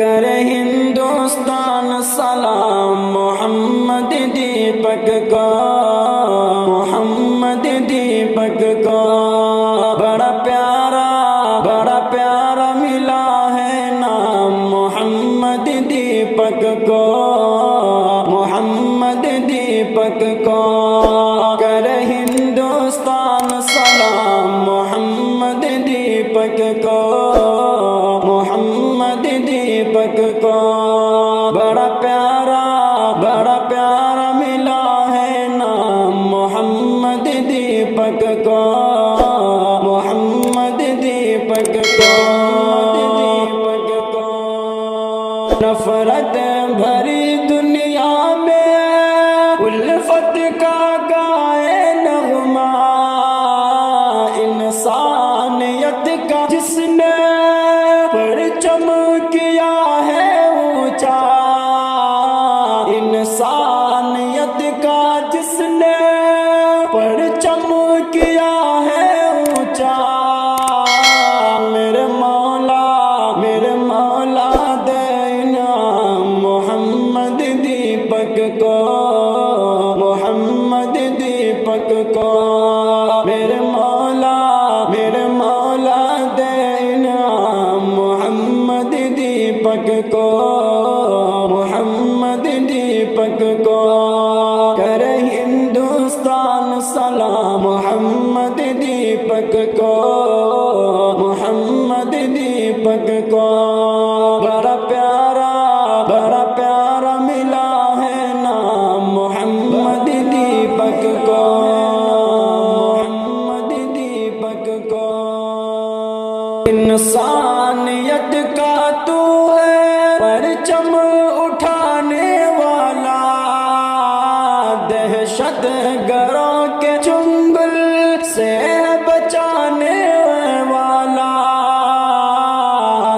کرے ہندوستان سلام محمد دیپک کا، محمد دیپک کا۔ بڑا پیارا ملا ہے نام محمد دیپک کو، محمد دیپک کو۔ کرے ہندوستان سلام محمد دیپک کو، محمد دیپک کو۔ بڑا پیارا ملا ہے نام محمد دیپک کو، محمد دیپک کو۔ نفرت بھری دنیا میں الفت کا گائے نغمہ، انسانیت کا جس نے پرچم کیا ہے اونچا، انسانیت کا جس نے پرچم کیا ہے اونچا۔ میرے مولا دے انعام محمد دیپک کو، محمد دیپک کو۔ میرے مولا دے انعام محمد دیپک کو، محمد دیپک کو۔ کرے ہندوستان سلام محمد دیپک کو، محمد دیپک کو۔ بڑا پیارا ملا ہے نام محمد دیپک کو، محمد دیپک کو۔ انسانیت کا تو ہے پرچم اٹھانے والا، دہشت گروں کے چنگل سے بچانے والا۔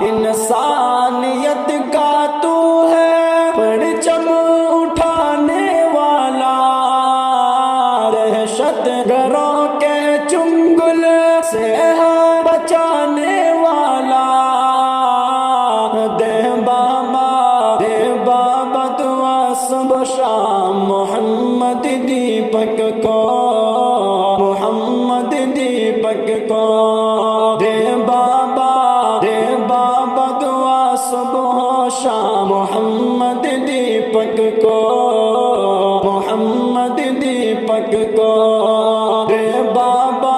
انسانیت کا تو ہے پرچم اٹھانے والا، دہشت گروں کے چنگل سے بچانے والا۔ دے بابا دعا صبح شام محمد دیپک کو، محمد دیپک کو۔ دے بابا دعا صبح شام محمد دیپک کو، محمد دیپک کو۔ دے بابا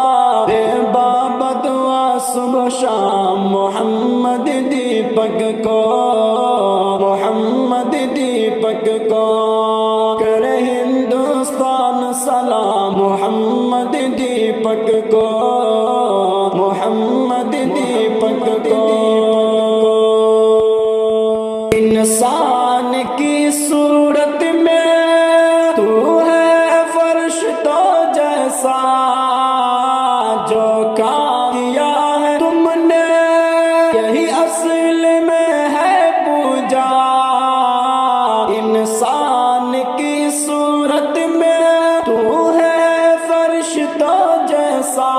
دعا صبح شام محمد دیپک کو، محمد دیپک کو۔ کرے ہندوستان سلام محمد دیپک کو، محمد دیپک کو۔ انسان کی صورت میں تو ہے فرشتوں جیسا، جو کام کیا ہے تم نے یہی اصل میں ہے پوجا۔ انسان کی صورت میں تو ہے فرشتوں جیسا،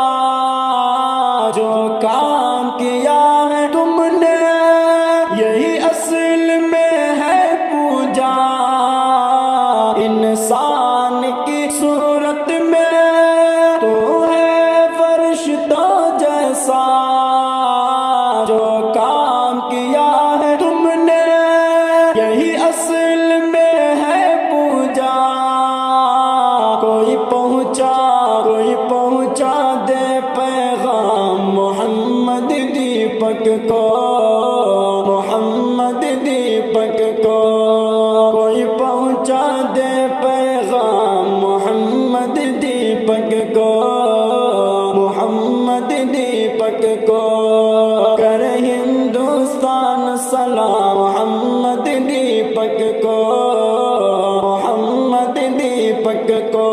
جو کام کیا ہے تم نے یہی اصل میں ہے پوجا۔ انسان کی صورت میں تو ہے فرشتوں جیسا، جو کام کیا ہے تم نے یہی اصل میں ہے پوجا۔ کوئی پہنچا دے پیغام محمد دیپک کو، محمد دیپک کو۔ کوئی پہنچا دے پیغام محمد دیپک کو، محمد دیپک کو۔ کرے ہندوستان سلام محمد دیپک کو، محمد دیپک کو۔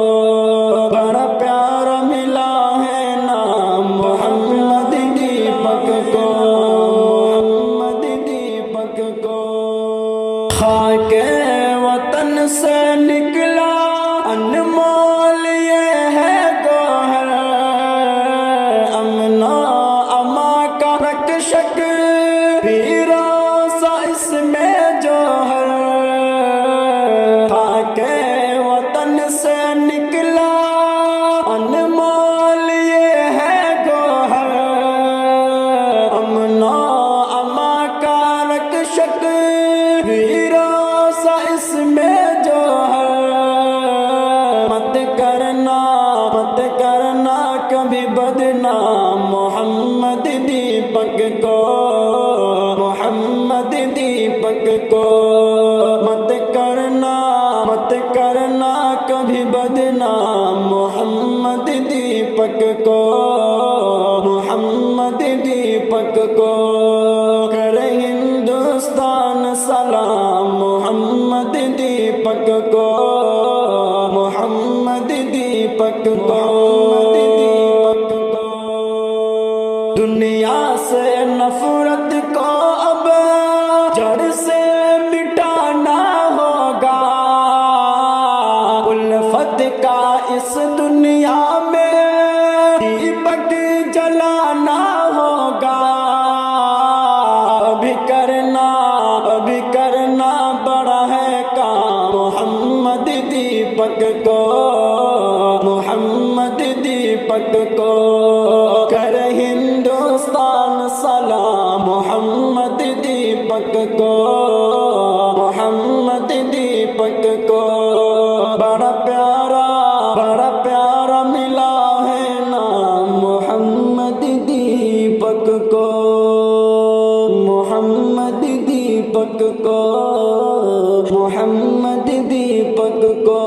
بڑا پیارا ملا ہے نام محمد دیپک کو، محمد دیپک کو۔ خاک وطن سے نکلا انمول یہ ہے گوہر، امن و اما کا رکشک پیروں سا اس شک ویراسا اس میں جو ہے، مت کرنا کبھی بدنام محمد دیپک کو، محمد دیپک کو مت کرنا کبھی بدنام محمد دیپک کو، محمد دیپک کو کرے ہندوستان سلام محمد دیپک کو، محمد دیپک کو، دنیا سے نفرت کو اب جڑ سے مٹانا ہوگا، الفت کا اس دنیا میں دیپک جلانا ہوگا، ابھی کرنا بڑا ہے کام محمد دیپک کو، محمد دیپک کو کر ہندوستان سلام محمد دیپک کو، محمد دیپک کو بڑا پیارا ملا ہے نام محمد دیپک کو، محمد دیپک کو، محمد دیپک کو،